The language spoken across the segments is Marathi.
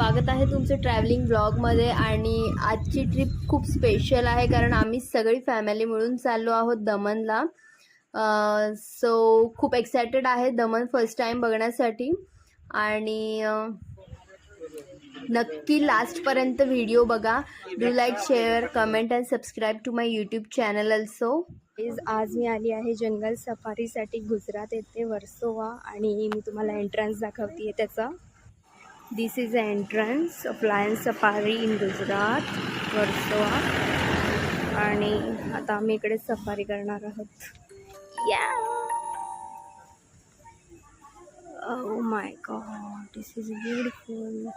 स्वागत आहे तुमचं ट्रॅव्हलिंग ब्लॉगमध्ये। आणि आजची ट्रिप खूप स्पेशल आहे कारण आम्ही सगळी फॅमिली मिळून चाललो आहोत दमनला। सो खूप एक्सायटेड आहे दमन फर्स्ट टाइम बघण्यासाठी। आणि नक्की लास्टपर्यंत व्हिडिओ बघा। Do like, share, comment and subscribe to my YouTube channel also. आज मी आली आहे जंगल सफारीसाठी गुजरात येथे वर्सोवा। आणि मी तुम्हाला एंट्रन्स दाखवते त्याचा। This is the entrance of lion safari in Gujarat Versova. आणि आता आम्ही इकडे सफारी करणार आहोत। या oh my God, this is beautiful.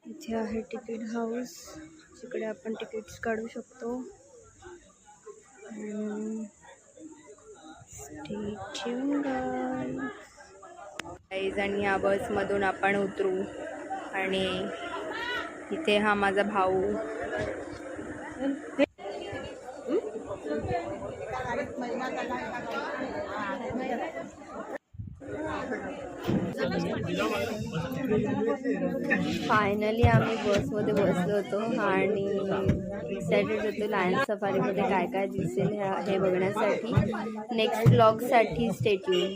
इथे आहे तिकीट हाऊस, जिकडे आपण तिकीट्स काढू शकतो। आणि या बसमधून आपण उतरू। आणि इथे हा माझा भाऊ। फायनली आम्ही बसमध्ये बसलो होतो आणि एक्सायटेड होतो लायन सफारीमध्ये काय काय दिसेल हे बघण्यासाठी। नेक्स्ट ब्लॉगसाठी स्टे ट्यून।